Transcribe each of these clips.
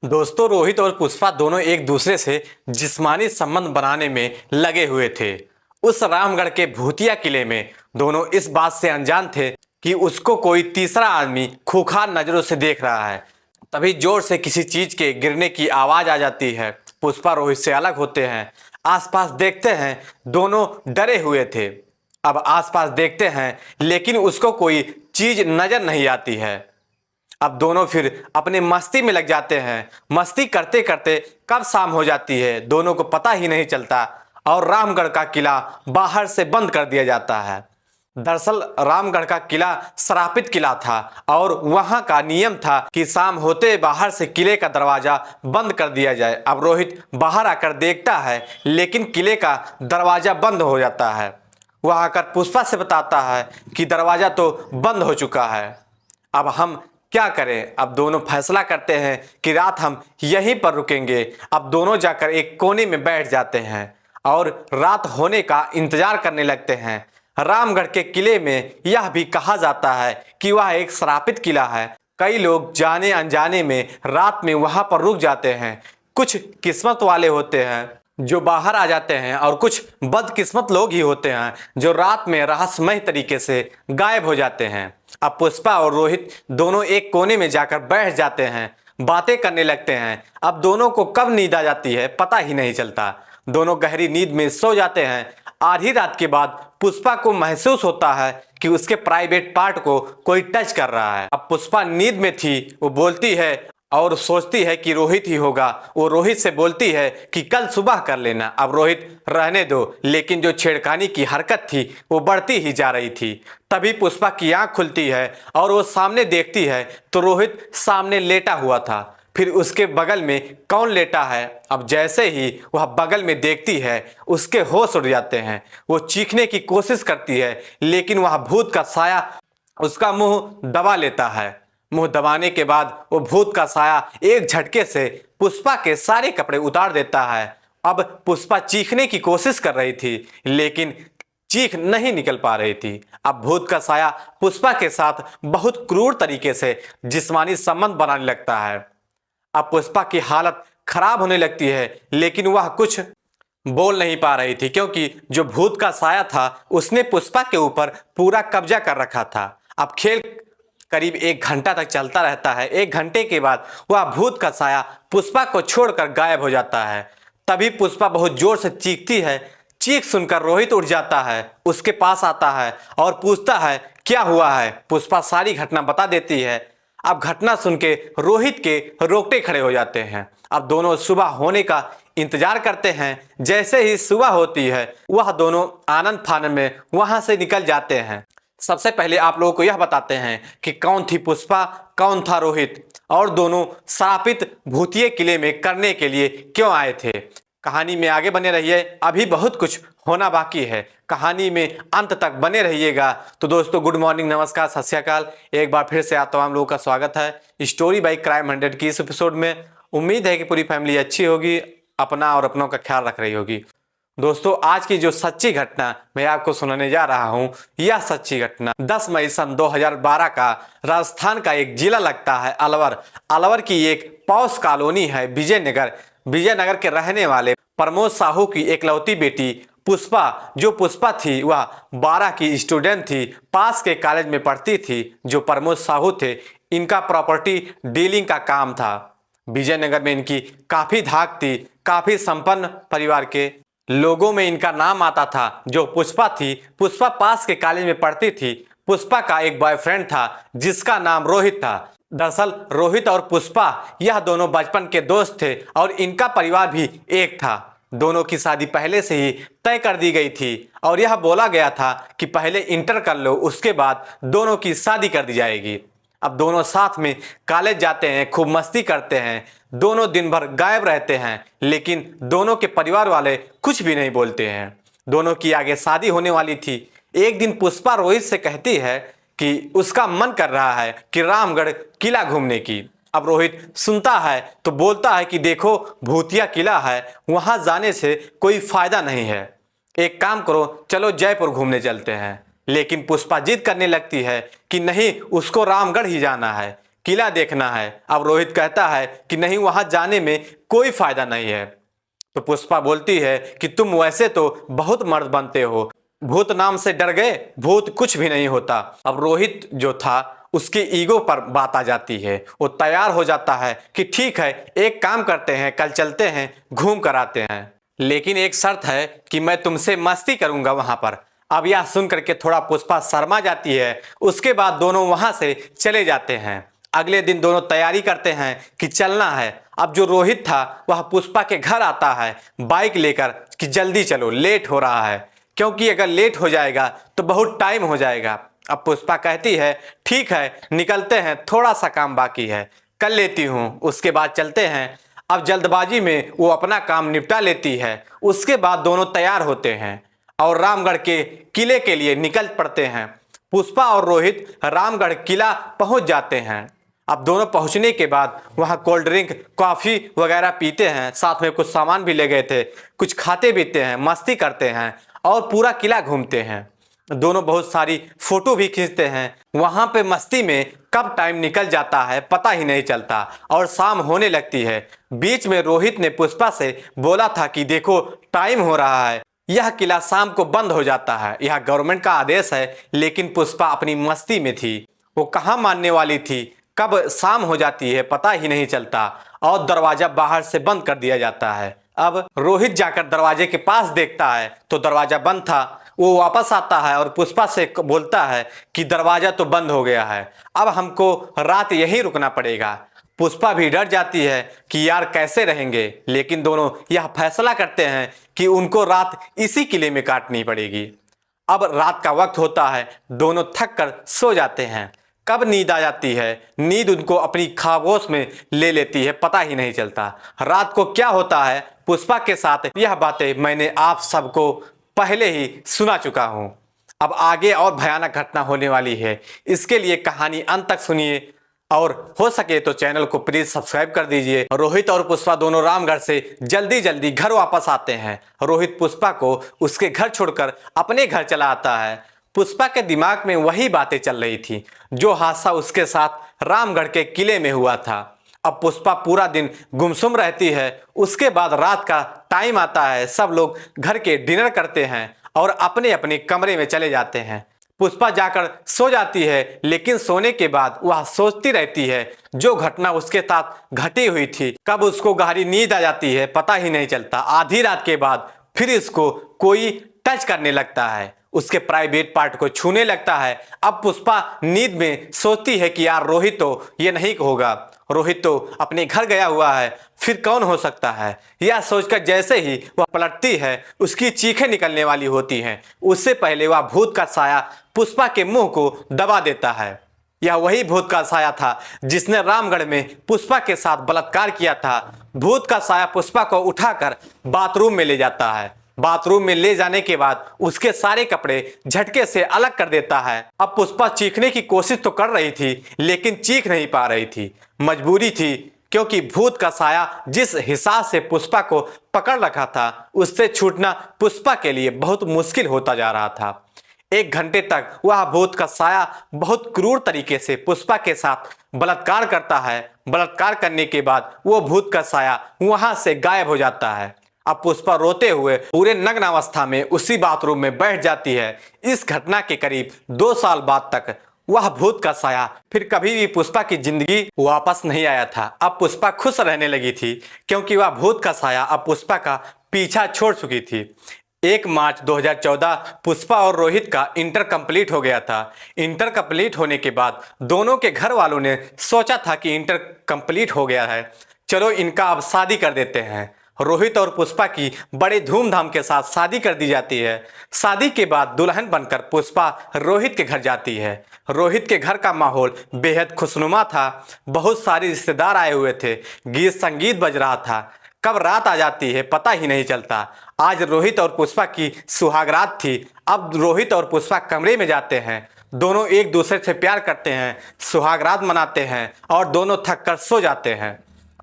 दोस्तों, रोहित और पुष्पा दोनों एक दूसरे से जिस्मानी संबंध बनाने में लगे हुए थे। उस रामगढ़ के भूतिया किले में दोनों इस बात से अनजान थे कि उसको कोई तीसरा आदमी खूंखार नजरों से देख रहा है। तभी जोर से किसी चीज के गिरने की आवाज आ जाती है। पुष्पा रोहित से अलग होते हैं, आसपास देखते हैं, दोनों डरे हुए थे। अब आसपास देखते हैं लेकिन उसको कोई चीज नजर नहीं आती है। अब दोनों फिर अपने मस्ती में लग जाते हैं। मस्ती करते करते कब शाम हो जाती है दोनों को पता ही नहीं चलता और रामगढ़ का किला बाहर से बंद कर दिया जाता है। दरअसल रामगढ़ का किला श्रापित किला था और वहां का नियम था कि शाम होते बाहर से किले का दरवाजा बंद कर दिया जाए। अब रोहित बाहर आकर देखता है लेकिन किले का दरवाजा बंद हो जाता है। वह आकर पुष्पा से बताता है कि दरवाजा तो बंद हो चुका है, अब हम क्या करें। अब दोनों फैसला करते हैं कि रात हम यहीं पर रुकेंगे। अब दोनों जाकर एक कोने में बैठ जाते हैं और रात होने का इंतजार करने लगते हैं। रामगढ़ के किले में यह भी कहा जाता है कि वह एक श्रापित किला है। कई लोग जाने अनजाने में रात में वहां पर रुक जाते हैं। कुछ किस्मत वाले होते हैं जो बाहर आ जाते हैं और कुछ बदकिस्मत लोग ही होते हैं जो रात में रहस्यमय तरीके से गायब हो जाते हैं। अब पुष्पा और रोहित दोनों एक कोने में जाकर बैठ जाते हैं, बातें करने लगते हैं। अब दोनों को कब नींद आ जाती है पता ही नहीं चलता। दोनों गहरी नींद में सो जाते हैं। आधी रात के बाद पुष्पा को महसूस होता है कि उसके प्राइवेट पार्ट को कोई टच कर रहा है। अब पुष्पा नींद में थी, वो बोलती है और सोचती है कि रोहित ही होगा। वो रोहित से बोलती है कि कल सुबह कर लेना। अब रोहित रहने दो, लेकिन जो छेड़खानी की हरकत थी वो बढ़ती ही जा रही थी। तभी पुष्पा की आंख खुलती है और वो सामने देखती है तो रोहित सामने लेटा हुआ था। फिर उसके बगल में कौन लेटा है। अब जैसे ही वह बगल में देखती है उसके होश उड़ जाते हैं। वो चीखने की कोशिश करती है लेकिन वह भूत का साया उसका मुंह दबा लेता है। मुंह दबाने के बाद वो भूत का साया एक झटके से पुष्पा के सारे कपड़े उतार देता है। अब पुष्पा चीखने की कोशिश कर रही थी लेकिन चीख नहीं निकल पा रही थी। अब भूत का साया पुष्पा के साथ बहुत क्रूर तरीके से जिस्मानी संबंध बनाने लगता है। अब पुष्पा की हालत खराब होने लगती है लेकिन वह कुछ बोल नहीं पा रही थी क्योंकि जो भूत का साया था उसने पुष्पा के ऊपर पूरा कब्जा कर रखा था। अब खेल करीब 1 घंटा तक चलता रहता है। 1 घंटे के बाद वह भूत का साया पुष्पा को छोड़कर गायब हो जाता है। तभी पुष्पा बहुत जोर से चीखती है। चीख सुनकर रोहित उठ जाता है, उसके पास आता है और पूछता है क्या हुआ है। पुष्पा सारी घटना बता देती है। अब घटना सुन के रोहित के रोंगटे खड़े हो जाते हैं। अब दोनों सुबह होने का इंतजार करते हैं। जैसे ही सुबह होती है वह दोनों आनंद फानन में वहां से निकल जाते हैं। सबसे पहले आप लोगों को यह बताते हैं कि कौन थी पुष्पा, कौन था रोहित और दोनों श्रापित भूतिये किले में करने के लिए क्यों आए थे। कहानी में आगे बने रहिए, अभी बहुत कुछ होना बाकी है। कहानी में अंत तक बने रहिएगा। तो दोस्तों, गुड मॉर्निंग, नमस्कार, सत श्री अकाल। एक बार फिर से आप तमाम लोगों का स्वागत है स्टोरी बाई क्राइम 100 की इस एपिसोड में। उम्मीद है कि पूरी फैमिली अच्छी होगी, अपना और अपनों का ख्याल रख रही होगी। दोस्तों, आज की जो सच्ची घटना मैं आपको सुनाने जा रहा हूं, यह सच्ची घटना 10 मई सन 2012 का राजस्थान का एक जिला लगता है अलवर। अलवर की एक पॉश कॉलोनी है विजयनगर। विजयनगर के रहने वाले प्रमोद साहू की एकलौती बेटी पुष्पा, जो पुष्पा थी वह 12 की स्टूडेंट थी, पास के कॉलेज में पढ़ती थी। जो प्रमोद साहू थे इनका प्रॉपर्टी डीलिंग का काम था। विजयनगर में इनकी काफी धाक थी, काफी संपन्न परिवार के लोगों में इनका नाम आता था। जो पुष्पा थी, पुष्पा पास के कॉलेज में पढ़ती थी। पुष्पा का एक बॉयफ्रेंड था जिसका नाम रोहित था। दरअसल रोहित और पुष्पा यह दोनों बचपन के दोस्त थे और इनका परिवार भी एक था। दोनों की शादी पहले से ही तय कर दी गई थी और यह बोला गया था कि पहले इंटर कर लो, उसके बाद दोनों की शादी कर दी जाएगी। अब दोनों साथ में कॉलेज जाते हैं, खूब मस्ती करते हैं, दोनों दिन भर गायब रहते हैं लेकिन दोनों के परिवार वाले कुछ भी नहीं बोलते हैं। दोनों की आगे शादी होने वाली थी। एक दिन पुष्पा रोहित से कहती है कि उसका मन कर रहा है कि रामगढ़ किला घूमने की। अब रोहित सुनता है तो बोलता है कि देखो, भूतिया किला है, वहां जाने से कोई फायदा नहीं है। एक काम करो, चलो जयपुर घूमने चलते हैं। लेकिन पुष्पा जिद करने लगती है कि नहीं, उसको रामगढ़ ही जाना है किला देखना है। अब रोहित कहता है कि नहीं, वहां जाने में कोई फायदा नहीं है। तो पुष्पा बोलती है कि तुम वैसे तो बहुत मर्द बनते हो, भूत नाम से डर गए, भूत कुछ भी नहीं होता। अब रोहित जो था उसके ईगो पर बात आ जाती है। वो तैयार हो जाता है कि ठीक है, एक काम करते हैं, कल चलते हैं, घूम कर आते हैं, लेकिन एक शर्त है कि मैं तुमसे मस्ती करूंगा वहां पर। अब यह सुन करके थोड़ा पुष्पा शर्मा जाती है। उसके बाद दोनों वहां से चले जाते हैं। अगले दिन दोनों तैयारी करते हैं कि चलना है। अब जो रोहित था वह पुष्पा के घर आता है बाइक लेकर कि जल्दी चलो, लेट हो रहा है, क्योंकि अगर लेट हो जाएगा तो बहुत टाइम हो जाएगा। अब पुष्पा कहती है ठीक है, निकलते हैं, थोड़ा सा काम बाकी है, कर लेती हूँ, उसके बाद चलते हैं। अब जल्दबाजी में वो अपना काम निपटा लेती है। उसके बाद दोनों तैयार होते हैं और रामगढ़ के किले के लिए निकल पड़ते हैं। पुष्पा और रोहित रामगढ़ किला पहुंच जाते हैं। अब दोनों पहुंचने के बाद वहां कोल्ड ड्रिंक, कॉफी वगैरह पीते हैं, साथ में कुछ सामान भी ले गए थे, कुछ खाते पीते हैं, मस्ती करते हैं और पूरा किला घूमते हैं। दोनों बहुत सारी फोटो भी खींचते हैं। वहां पे मस्ती में कब टाइम निकल जाता है पता ही नहीं चलता और शाम होने लगती है। बीच में रोहित ने पुष्पा से बोला था कि देखो टाइम हो रहा है, यह किला शाम को बंद हो जाता है, यह गवर्नमेंट का आदेश है। लेकिन पुष्पा अपनी मस्ती में थी, वो कहाँ मानने वाली थी। कब शाम हो जाती है पता ही नहीं चलता और दरवाजा बाहर से बंद कर दिया जाता है। अब रोहित जाकर दरवाजे के पास देखता है तो दरवाजा बंद था। वो वापस आता है और पुष्पा से बोलता है कि दरवाजा तो बंद हो गया है, अब हमको रात यहीं रुकना पड़ेगा। पुष्पा भी डर जाती है कि यार कैसे रहेंगे, लेकिन दोनों यह फैसला करते हैं कि उनको रात इसी किले में काटनी पड़ेगी। अब रात का वक्त होता है, दोनों थक कर सो जाते हैं। कब नींद आ जाती है, नींद उनको अपनी खामोश में ले लेती है, पता ही नहीं चलता। रात को क्या होता है पुष्पा के साथ, यह बातें मैंने आप सबको पहले ही सुना चुका हूं। अब आगे और भयानक घटना होने वाली है, इसके लिए कहानी अंत तक सुनिए और हो सके तो चैनल को प्लीज सब्सक्राइब कर दीजिए। रोहित और पुष्पा दोनों रामगढ़ से जल्दी जल्दी घर वापस आते हैं। रोहित पुष्पा को उसके घर छोड़कर अपने घर चला आता है। पुष्पा के दिमाग में वही बातें चल रही थी जो हादसा उसके साथ रामगढ़ के किले में हुआ था। अब पुष्पा पूरा दिन गुमसुम रहती है। उसके बाद रात का टाइम आता है, सब लोग घर के डिनर करते हैं और अपने अपने कमरे में चले जाते हैं। पुष्पा जाकर सो जाती है, लेकिन सोने के बाद वह सोचती रहती है जो घटना उसके साथ घटी हुई थी। कब उसको गहरी नींद आ जाती है पता ही नहीं चलता। आधी रात के बाद फिर इसको कोई टच करने लगता है, उसके प्राइवेट पार्ट को छूने लगता है। अब पुष्पा नींद में सोचती है कि यार रोहित तो ये नहीं होगा, रोहित तो अपने घर गया हुआ है, फिर कौन हो सकता है। यह सोचकर जैसे ही वह पलटती है उसकी चीखें निकलने वाली होती हैं। उससे पहले वह भूत का साया पुष्पा के मुंह को दबा देता है। यह वही भूत का साया था जिसने रामगढ़ में पुष्पा के साथ बलात्कार किया था। भूत का साया पुष्पा को उठाकर बाथरूम में ले जाता है। बाथरूम में ले जाने के बाद उसके सारे कपड़े झटके से अलग कर देता है। अब पुष्पा चीखने की कोशिश तो कर रही थी, लेकिन चीख नहीं पा रही थी, मजबूरी थी, क्योंकि भूत का साया जिस हिसाब से पुष्पा को पकड़ रखा था उससे छूटना पुष्पा के लिए बहुत मुश्किल होता जा रहा था। 1 घंटे तक वह भूत का साया बहुत क्रूर तरीके से पुष्पा के साथ बलात्कार करता है। बलात्कार करने के बाद वो भूत का साया वहां से गायब हो जाता है। अब पुष्पा रोते हुए पूरे नग्न अवस्था में उसी बाथरूम में बैठ जाती है। इस घटना के करीब 2 साल बाद तक वह भूत का साया फिर कभी भी पुष्पा की जिंदगी वापस नहीं आया था। अब पुष्पा खुश रहने लगी थी क्योंकि वह भूत का साया अब पुष्पा का पीछा छोड़ चुकी थी। 1 मार्च 2014 पुष्पा और रोहित का इंटर कंप्लीट हो गया था। इंटर कंप्लीट होने के बाद दोनों के घर वालों ने सोचा था कि इंटर कंप्लीट हो गया है, चलो इनका अब शादी कर देते हैं। रोहित और पुष्पा की बड़े धूमधाम के साथ शादी कर दी जाती है। शादी के बाद दुल्हन बनकर पुष्पा रोहित के घर जाती है। रोहित के घर का माहौल बेहद खुशनुमा था। बहुत सारे रिश्तेदार आए हुए थे, गीत संगीत बज रहा था। कब रात आ जाती है पता ही नहीं चलता। आज रोहित और पुष्पा की सुहागरात थी। अब रोहित और पुष्पा कमरे में जाते हैं, दोनों एक दूसरे से प्यार करते हैं, सुहागरात मनाते हैं और दोनों थक कर सो जाते हैं।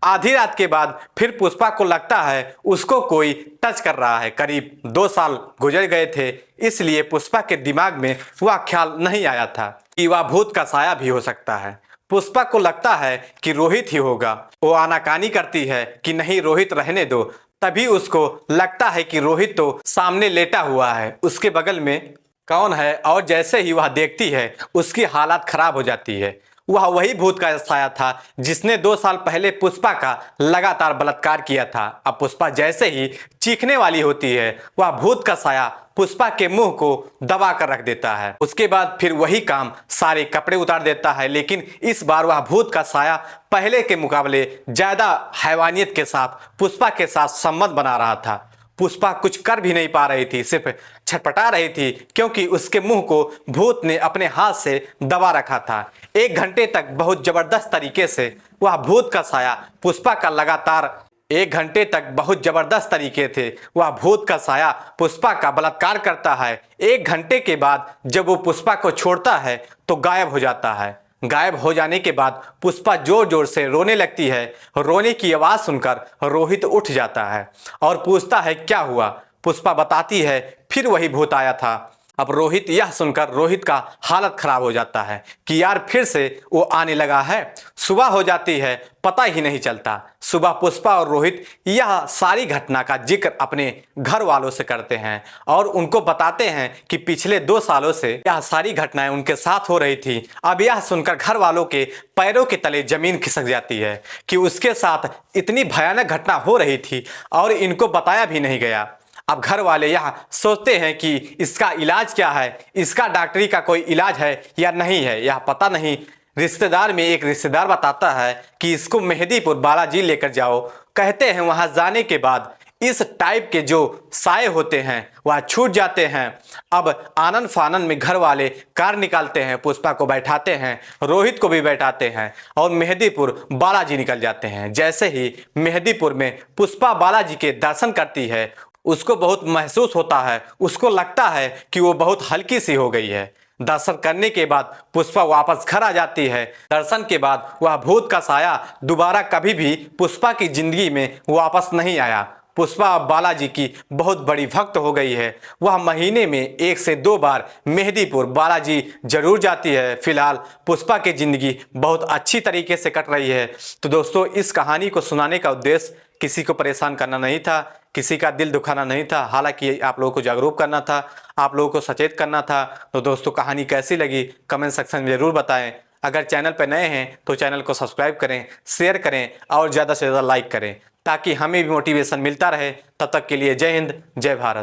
आधी रात के बाद फिर पुष्पा को लगता है उसको कोई टच कर रहा है। करीब 2 साल गुजर गए थे, इसलिए पुष्पा के दिमाग में वह ख्याल नहीं आया था कि वह भूत का साया भी हो सकता है। पुष्पा को लगता है कि रोहित ही होगा। वो आनाकानी करती है कि नहीं रोहित रहने दो। तभी उसको लगता है कि रोहित तो सामने लेटा हुआ है, उसके बगल में कौन है, और जैसे ही वह देखती है उसकी हालत खराब हो जाती है। वह वही भूत का साया था जिसने 2 साल पहले पुष्पा का लगातार बलात्कार किया था। अब पुष्पा जैसे ही चीखने वाली होती है वह भूत का साया पुष्पा के मुंह को दबा कर रख देता है। उसके बाद फिर वही काम, सारे कपड़े उतार देता है, लेकिन इस बार वह भूत का साया पहले के मुकाबले ज्यादा हैवानियत के साथ पुष्पा के साथ संबंध बना रहा था। पुष्पा कुछ कर भी नहीं पा रही थी, सिर्फ छटपटा रही थी क्योंकि उसके मुंह को भूत ने अपने हाथ से दबा रखा था। 1 घंटे तक बहुत जबरदस्त तरीके से वह भूत का साया पुष्पा का लगातार 1 घंटे तक बहुत जबरदस्त तरीके थे वह भूत का साया पुष्पा का बलात्कार करता है। 1 घंटे के बाद जब वो पुष्पा को छोड़ता है तो गायब हो जाता है। गायब हो जाने के बाद पुष्पा जोर जोर से रोने लगती है। रोने की आवाज सुनकर रोहित उठ जाता है और पूछता है क्या हुआ। पुष्पा बताती है फिर वही भूत आया था। अब रोहित यह सुनकर रोहित का हालत खराब हो जाता है कि यार फिर से वो आने लगा है। सुबह हो जाती है, पता ही नहीं चलता। सुबह पुष्पा और रोहित यह सारी घटना का जिक्र अपने घर वालों से करते हैं और उनको बताते हैं कि पिछले 2 सालों से यह सारी घटनाएं उनके साथ हो रही थी। अब यह सुनकर घर वालों के पैरों के तले जमीन खिसक जाती है कि उसके साथ इतनी भयानक घटना हो रही थी और इनको बताया भी नहीं गया। अब घर वाले यह सोचते हैं कि इसका इलाज क्या है, इसका डॉक्टरी का कोई इलाज है या नहीं है, यह पता नहीं। रिश्तेदार में एक रिश्तेदार बताता है कि इसको मेहंदीपुर बालाजी लेकर जाओ। कहते हैं वहां जाने के बाद इस टाइप के जो साए होते हैं वह छूट जाते हैं। अब आनन फानन में घर वाले कार निकालते हैं, पुष्पा को बैठाते हैं, रोहित को भी बैठाते हैं और मेहंदीपुर बालाजी निकल जाते हैं। जैसे ही मेहंदीपुर में पुष्पा बालाजी के दर्शन करती है उसको बहुत महसूस होता है, उसको लगता है कि वो बहुत हल्की सी हो गई है। दर्शन करने के बाद पुष्पा वापस घर आ जाती है। दर्शन के बाद वह भूत का साया दोबारा कभी भी पुष्पा की जिंदगी में वापस नहीं आया। पुष्पा अब बालाजी की बहुत बड़ी भक्त हो गई है। वह महीने में 1 से 2 बार मेहंदीपुर बालाजी जरूर जाती है। फिलहाल पुष्पा की जिंदगी बहुत अच्छी तरीके से कट रही है। तो दोस्तों इस कहानी को सुनाने का उद्देश्य किसी को परेशान करना नहीं था, किसी का दिल दुखाना नहीं था, हालांकि आप लोगों को जागरूक करना था, आप लोगों को सचेत करना था। तो दोस्तों कहानी कैसी लगी कमेंट सेक्शन में ज़रूर बताएं। अगर चैनल पर नए हैं तो चैनल को सब्सक्राइब करें, शेयर करें और ज़्यादा से ज़्यादा लाइक करें ताकि हमें भी मोटिवेशन मिलता रहे। तब तक के लिए जय हिंद, जय भारत।